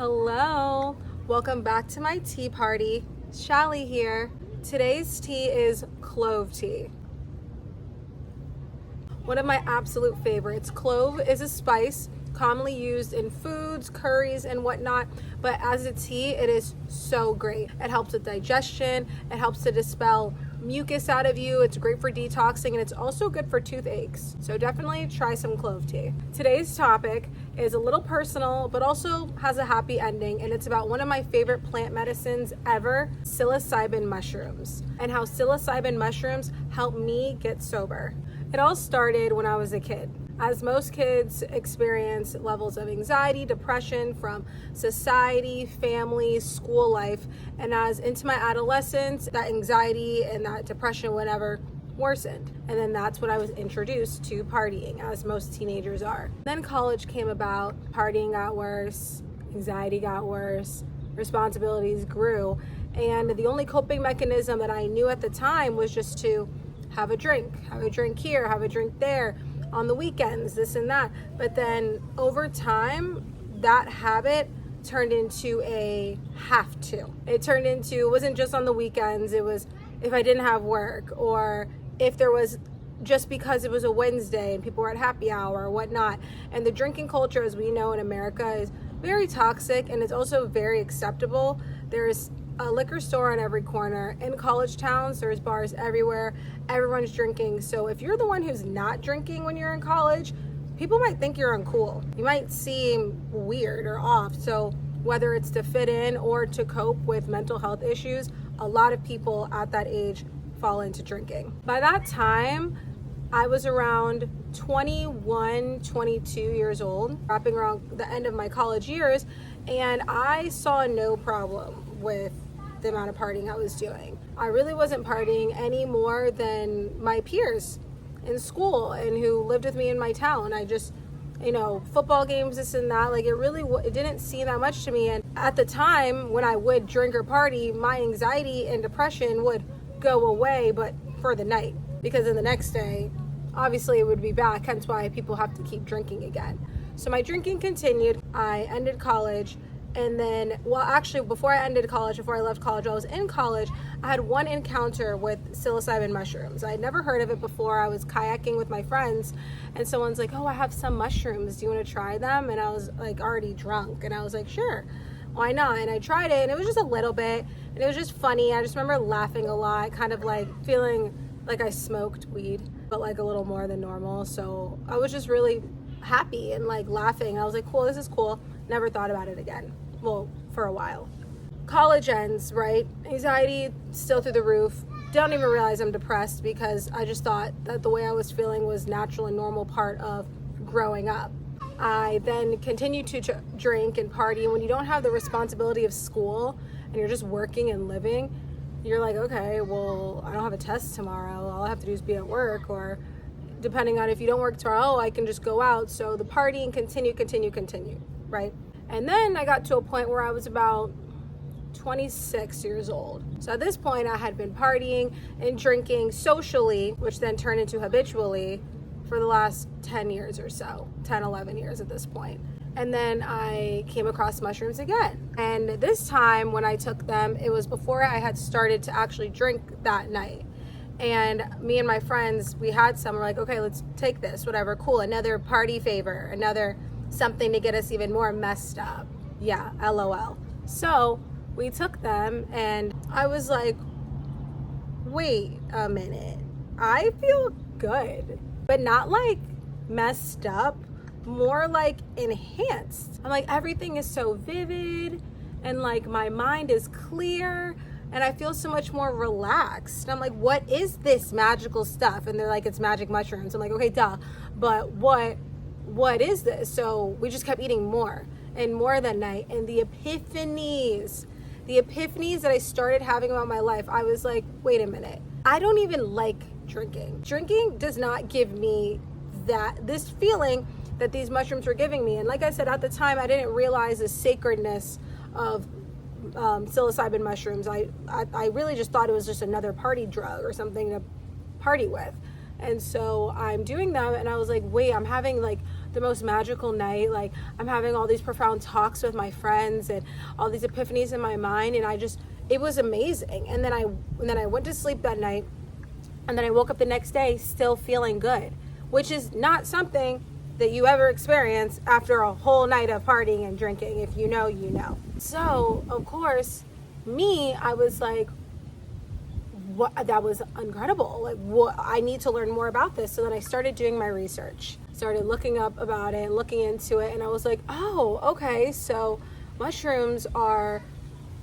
Hello, welcome back to my tea party. Shally here. Today's tea is clove tea. One of my absolute favorites. Clove is a spice commonly used in foods, curries, and whatnot, but as a tea, it is so great. It helps with digestion, it helps to dispel mucus out of you, it's great for detoxing, and it's also good for toothaches. So definitely try some clove tea. Today's topic is a little personal, but also has a happy ending, and it's about one of my favorite plant medicines ever, psilocybin mushrooms, and how psilocybin mushrooms help me get sober. It all started when I was a kid. As most kids experience levels of anxiety, depression from society, family, school life, and as into my adolescence, that anxiety and that depression, whatever, worsened. And then that's when I was introduced to partying, as most teenagers are. Then college came about, partying got worse, anxiety got worse, responsibilities grew, and the only coping mechanism that I knew at the time was just to have a drink here, have a drink there, on the weekends, this and that. But then over time, that habit turned into a have to. It wasn't just on the weekends, it was if I didn't have work, or if there was, just because it was a Wednesday and people were at happy hour or whatnot. And the drinking culture, as we know in America, is very toxic, and it's also very acceptable. There's a liquor store on every corner. In college towns, there's bars everywhere. Everyone's drinking. So if you're the one who's not drinking when you're in college, people might think you're uncool. You might seem weird or off. So whether it's to fit in or to cope with mental health issues, a lot of people at that age fall into drinking. By that time, I was around 21, 22 years old, wrapping around the end of my college years, and I saw no problem with the amount of partying I was doing. I really wasn't partying any more than my peers in school and who lived with me in my town. I just, football games, this and that, it didn't seem that much to me. And at the time when I would drink or party, my anxiety and depression would go away, but for the night, because then the next day, obviously it would be back, hence why people have to keep drinking again. So my drinking continued. I ended college. And then, before I left college, I was in college, I had one encounter with psilocybin mushrooms. I had never heard of it before. I was kayaking with my friends, and someone's like, oh, I have some mushrooms. Do you want to try them? And I was like already drunk, and I was like, sure, why not? And I tried it, and it was just a little bit, and it was just funny. I just remember laughing a lot, kind of like feeling like I smoked weed, but like a little more than normal. So I was just really happy and like laughing. I was like, cool, this is cool. Never thought about it again. Well, for a while. College ends, right? Anxiety still through the roof. Don't even realize I'm depressed because I just thought that the way I was feeling was natural and normal part of growing up. I then continued to drink and party. And when you don't have the responsibility of school and you're just working and living, you're like, okay, well, I don't have a test tomorrow. All I have to do is be at work, or depending on if you don't work tomorrow, I can just go out. So the partying continue, right? And then I got to a point where I was about 26 years old. So at this point, I had been partying and drinking socially, which then turned into habitually for the last 10 years or so, 10, 11 years at this point. And then I came across mushrooms again. And this time when I took them, it was before I had started to actually drink that night. And me and my friends, we had some, we're like, okay, let's take this, whatever, cool, another party favor, another something to get us even more messed up. Yeah, LOL. So we took them, and I was like, wait a minute, I feel good, but not like messed up, more like enhanced. I'm like, everything is so vivid, and like my mind is clear, and I feel so much more relaxed. I'm like, what is this magical stuff? And they're like, it's magic mushrooms. I'm like, okay, duh, but what is this? So we just kept eating more and more that night. And the epiphanies that I started having about my life, I was like, wait a minute, I don't even like drinking. Drinking does not give me this feeling that these mushrooms were giving me. And like I said, at the time, I didn't realize the sacredness of psilocybin mushrooms. I really just thought it was just another party drug or something to party with. And so I'm doing them, and I was like, wait, I'm having like the most magical night. Like, I'm having all these profound talks with my friends and all these epiphanies in my mind, and it was amazing. And then I went to sleep that night, and then I woke up the next day still feeling good, which is not something that you ever experience after a whole night of partying and drinking. If you know, you know. So, of course, I was like, what? That was incredible. Like, what? I need to learn more about this. So then I started doing my research, started looking up about it, looking into it, and I was like, oh, okay. So mushrooms are,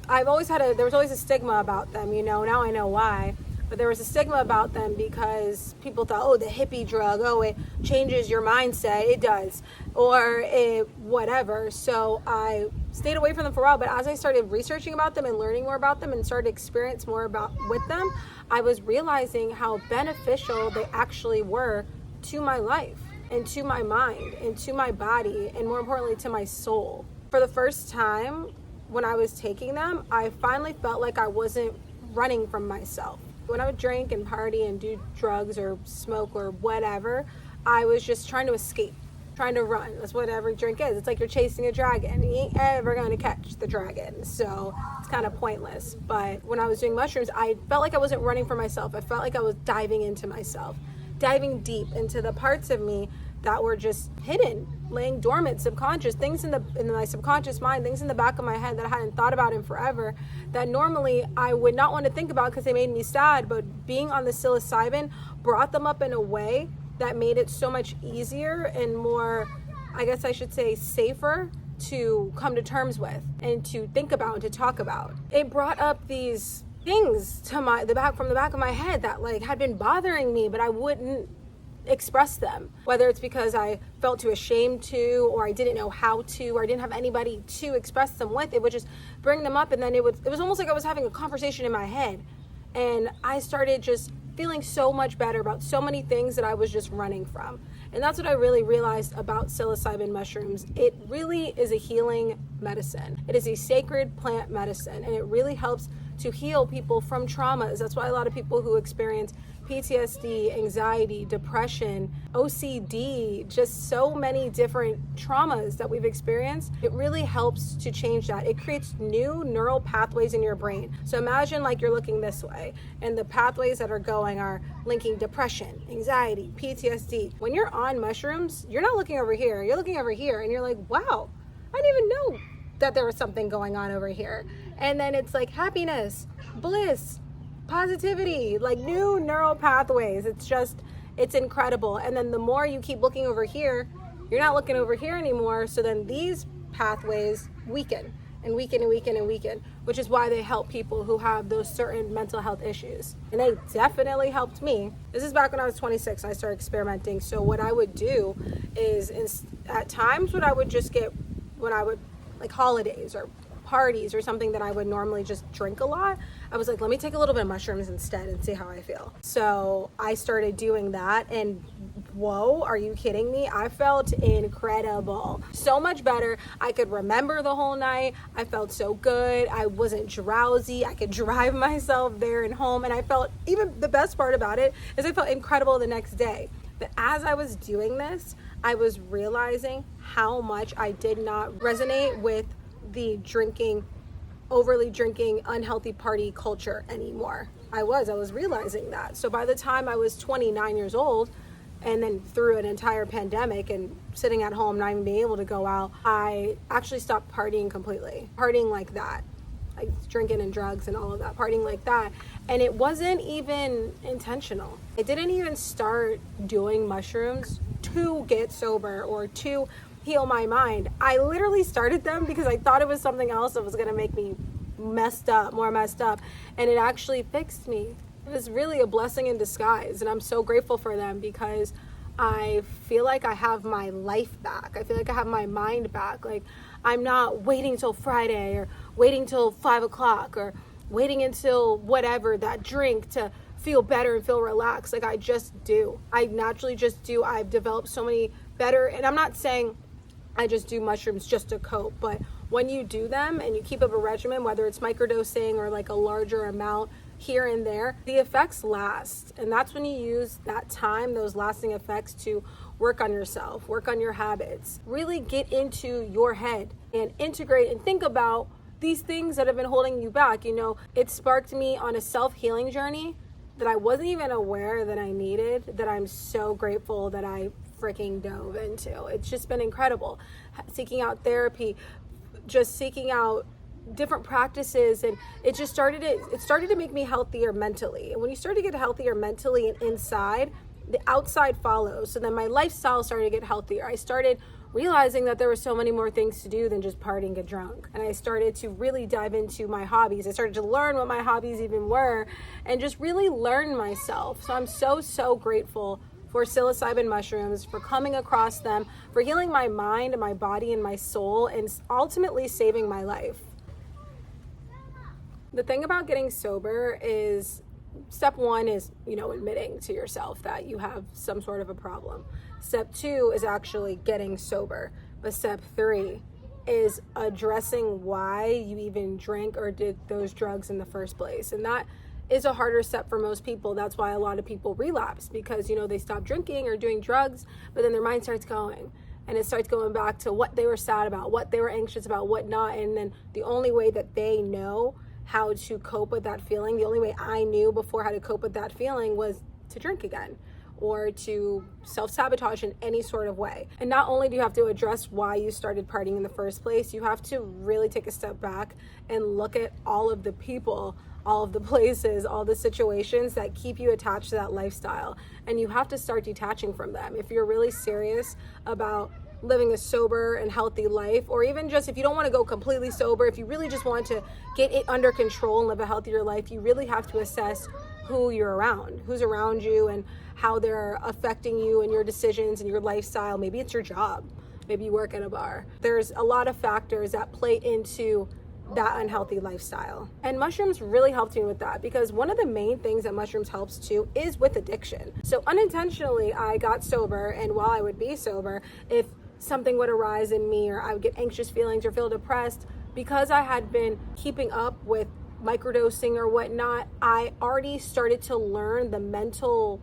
there was always a stigma about them, now I know why. But there was a stigma about them because people thought, oh, the hippie drug, oh, it changes your mindset. It does. Or whatever. So I stayed away from them for a while. But as I started researching about them and learning more about them and started to experience more with them, I was realizing how beneficial they actually were to my life and to my mind and to my body and, more importantly, to my soul. For the first time when I was taking them, I finally felt like I wasn't running from myself. When I would drink and party and do drugs or smoke or whatever, I was just trying to escape, trying to run. That's what every drink is. It's like you're chasing a dragon. You ain't ever going to catch the dragon. So it's kind of pointless. But when I was doing mushrooms, I felt like I wasn't running from myself. I felt like I was diving into myself, diving deep into the parts of me that were just hidden, laying dormant, subconscious, things in my subconscious mind, things in the back of my head that I hadn't thought about in forever, that normally I would not want to think about because they made me sad. But being on the psilocybin brought them up in a way that made it so much easier and more, I guess I should say, safer to come to terms with and to think about and to talk about. It brought up these things to from the back of my head that like had been bothering me, but I wouldn't express them, whether it's because I felt too ashamed to, or I didn't know how to, or I didn't have anybody to express them with. It would just bring them up, and then it was almost like I was having a conversation in my head, and I started just feeling so much better about so many things that I was just running from. And that's what I really realized about psilocybin mushrooms. It really is a healing medicine. It is a sacred plant medicine, and it really helps to heal people from traumas. That's why a lot of people who experience PTSD, anxiety, depression, OCD, just so many different traumas that we've experienced, it really helps to change that. It creates new neural pathways in your brain. So imagine like you're looking this way, and the pathways that are going are linking depression, anxiety, PTSD. When you're on mushrooms, you're not looking over here, you're looking over here, and you're like, wow, I didn't even know that there was something going on over here. And then it's like happiness, bliss, positivity, like new neural pathways. It's incredible. And then the more you keep looking over here, you're not looking over here anymore. So then these pathways weaken and weaken and weaken and weaken, which is why they help people who have those certain mental health issues. And they definitely helped me. This is back when I was 26 and I started experimenting. So what I would do is at times when I would like holidays or parties or something that I would normally just drink a lot, I was like, let me take a little bit of mushrooms instead and see how I feel. So I started doing that, and whoa, are you kidding me? I felt incredible. So much better. I could remember the whole night. I felt so good. I wasn't drowsy. I could drive myself there and home, and I felt, even the best part about it is I felt incredible the next day. But as I was doing this, I was realizing how much I did not resonate with the overly drinking, unhealthy party culture anymore. I was realizing that. So by the time I was 29 years old, and then through an entire pandemic and sitting at home, not even being able to go out, I actually stopped partying completely. Partying like that, like drinking and drugs and all of that, partying like that. And it wasn't even intentional. I didn't even start doing mushrooms to get sober or to heal my mind. I literally started them because I thought it was something else that was going to make me more messed up, and it actually fixed me. It was really a blessing in disguise, and I'm so grateful for them because I feel like I have my life back. I feel like I have my mind back. Like, I'm not waiting till Friday or waiting till 5 o'clock or waiting until whatever, that drink, to feel better and feel relaxed. Like, I just do. I naturally just do. I've developed so many better, and I'm not saying I just do mushrooms just to cope, but when you do them and you keep up a regimen, whether it's microdosing or like a larger amount here and there, the effects last. And that's when you use that time, those lasting effects, to work on yourself, work on your habits, really get into your head and integrate and think about these things that have been holding you back. It sparked me on a self-healing journey that I wasn't even aware that I needed, that I'm so grateful that I freaking dove into. It's just been incredible. Seeking out therapy, just seeking out different practices, and it started to make me healthier mentally. And when you start to get healthier mentally and inside, the outside follows. So then my lifestyle started to get healthier. I started realizing that there were so many more things to do than just party and get drunk. And I started to really dive into my hobbies. I started to learn what my hobbies even were and just really learn myself. So I'm so grateful for psilocybin mushrooms, for coming across them, for healing my mind, my body, and my soul, and ultimately saving my life. The thing about getting sober is step one is, admitting to yourself that you have some sort of a problem. Step two is actually getting sober. But step three is addressing why you even drank or did those drugs in the first place. And that is a harder step for most people. That's why a lot of people relapse, because, they stop drinking or doing drugs, but then their mind starts going. And it starts going back to what they were sad about, what they were anxious about, what not. And then the only way that they know how to cope with that feeling, the only way I knew before how to cope with that feeling was to drink again or to self-sabotage in any sort of way. And not only do you have to address why you started partying in the first place, you have to really take a step back and look at all of the people, all of the places, all the situations that keep you attached to that lifestyle. And you have to start detaching from them. If you're really serious about living a sober and healthy life, or even just if you don't want to go completely sober, if you really just want to get it under control and live a healthier life, you really have to assess who you're around, who's around you, and how they're affecting you and your decisions and your lifestyle. Maybe it's your job. Maybe you work at a bar. There's a lot of factors that play into that unhealthy lifestyle. And mushrooms really helped me with that, because one of the main things that mushrooms helps too is with addiction. So unintentionally, I got sober, and while I would be sober, if something would arise in me, or I would get anxious feelings or feel depressed, because I had been keeping up with microdosing or whatnot, I already started to learn the mental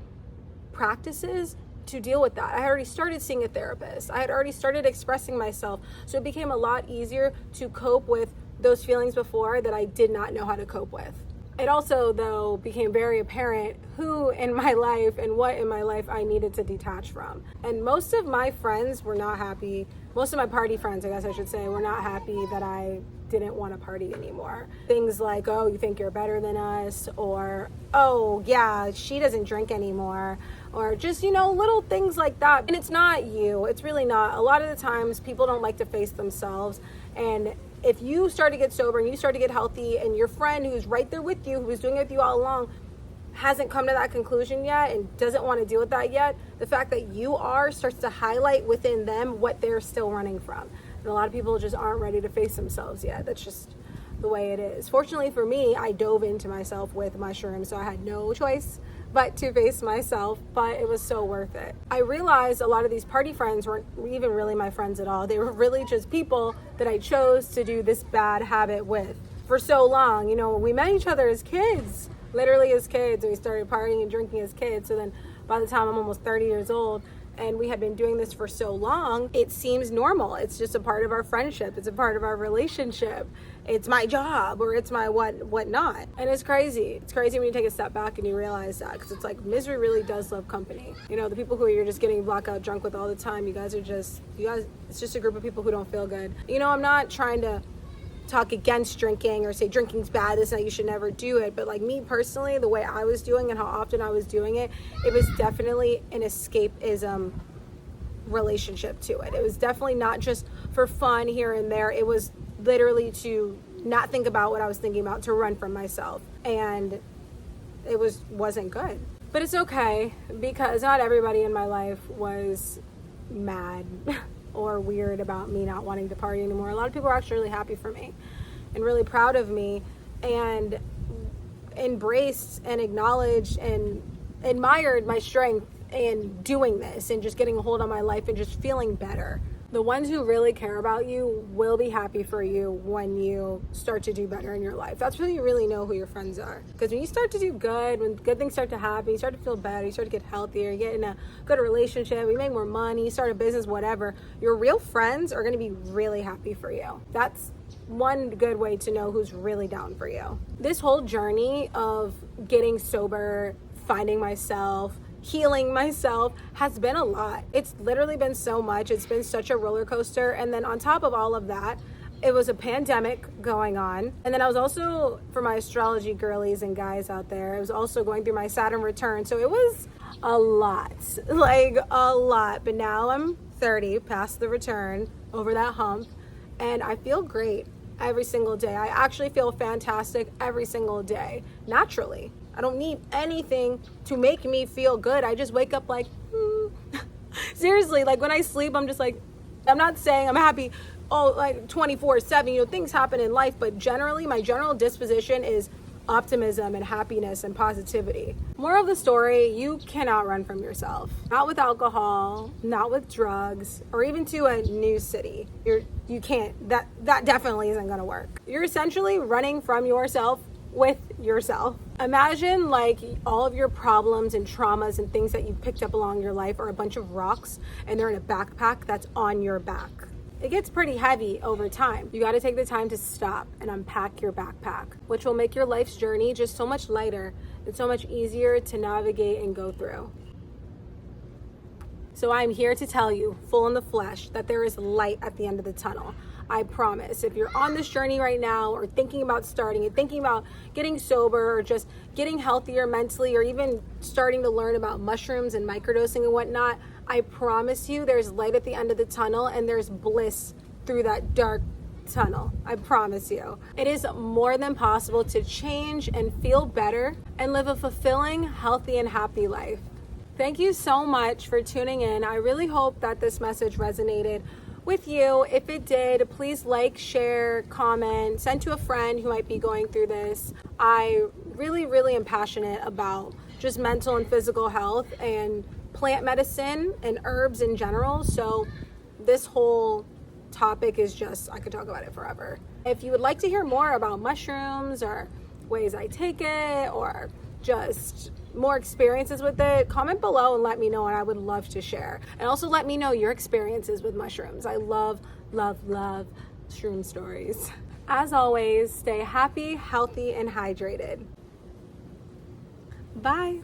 practices to deal with that. I had already started seeing a therapist. I had already started expressing myself. So it became a lot easier to cope with those feelings before that I did not know how to cope with. It also, though, became very apparent who in my life and what in my life I needed to detach from. And most of my friends were not happy. Most of my party friends, I guess I should say, were not happy that I didn't want to party anymore. Things like, oh, you think you're better than us? Or, oh, yeah, she doesn't drink anymore. Or just, little things like that. And it's not you. It's really not. A lot of the times people don't like to face themselves. And if you start to get sober and you start to get healthy, and your friend who's right there with you, who was doing it with you all along, hasn't come to that conclusion yet and doesn't want to deal with that yet, the fact that you are starts to highlight within them what they're still running from. And a lot of people just aren't ready to face themselves yet. That's just the way it is. Fortunately for me, I dove into myself with mushrooms, so I had no choice but to face myself, but it was so worth it. I realized a lot of these party friends weren't even really my friends at all. They were really just people that I chose to do this bad habit with for so long. We met each other as kids, literally as kids, and we started partying and drinking as kids. So then by the time I'm almost 30 years old, and we had been doing this for so long, it seems normal. It's just a part of our friendship. It's a part of our relationship. It's my job, or it's my what not. And it's crazy. It's crazy when you take a step back and you realize that, because it's like misery really does love company. The people who you're just getting blackout drunk with all the time, it's just a group of people who don't feel good. I'm not trying to talk against drinking or say drinking's bad, this and that, you should never do it. But like me personally, the way I was doing and how often I was doing it, it was definitely an escapism relationship to it. It was definitely not just for fun here and there. It was literally to not think about what I was thinking about, to run from myself. And it wasn't good. But it's okay, because not everybody in my life was mad or weird about me not wanting to party anymore. A lot of people are actually really happy for me and really proud of me, and embraced and acknowledged and admired my strength in doing this and just getting a hold on my life and just feeling better. The ones who really care about you will be happy for you when you start to do better in your life. That's when you really know who your friends are. Because when you start to do good, when good things start to happen, you start to feel better, you start to get healthier, you get in a good relationship, you make more money, you start a business, whatever, your real friends are going to be really happy for you. That's one good way to know who's really down for you. This whole journey of getting sober, finding myself, healing myself has been a lot. It's literally been so much. It's been such a roller coaster. And then on top of all of that, it was a pandemic going on. And then I was also, for my astrology girlies and guys out there, I was also going through my Saturn return. So it was a lot, like a lot. But now I'm 30, past the return, over that hump, and I feel great every single day. I actually feel fantastic every single day, naturally. I don't need anything to make me feel good. I just wake up like, Seriously, like when I sleep, I'm just like, I'm not saying I'm happy, like 24/7, things happen in life, but generally my general disposition is optimism and happiness and positivity. Moral of the story, you cannot run from yourself. Not with alcohol, not with drugs, or even to a new city. You can't. That definitely isn't gonna work. You're essentially running from yourself with yourself. Imagine like all of your problems and traumas and things that you've picked up along your life are a bunch of rocks and they're in a backpack that's on your back. It gets pretty heavy over time. You got to take the time to stop and unpack your backpack, which will make your life's journey just so much lighter and so much easier to navigate and go through. So I'm here to tell you, full in the flesh, that there is light at the end of the tunnel. I promise. If you're on this journey right now or thinking about starting it, thinking about getting sober or just getting healthier mentally or even starting to learn about mushrooms and microdosing and whatnot, I promise you there's light at the end of the tunnel and there's bliss through that dark tunnel. I promise you. It is more than possible to change and feel better and live a fulfilling, healthy, and happy life. Thank you so much for tuning in. I really hope that this message resonated with you. If it did, please like, share, comment, send to a friend who might be going through this. I really am passionate about just mental and physical health and plant medicine and herbs in general. So this whole topic is just, I could talk about it forever. If you would like to hear more about mushrooms or ways I take it or just more experiences with it, comment below and let me know, and I would love to share. And also let me know your experiences with mushrooms. I love shroom stories. As always, stay happy, healthy, and hydrated. Bye.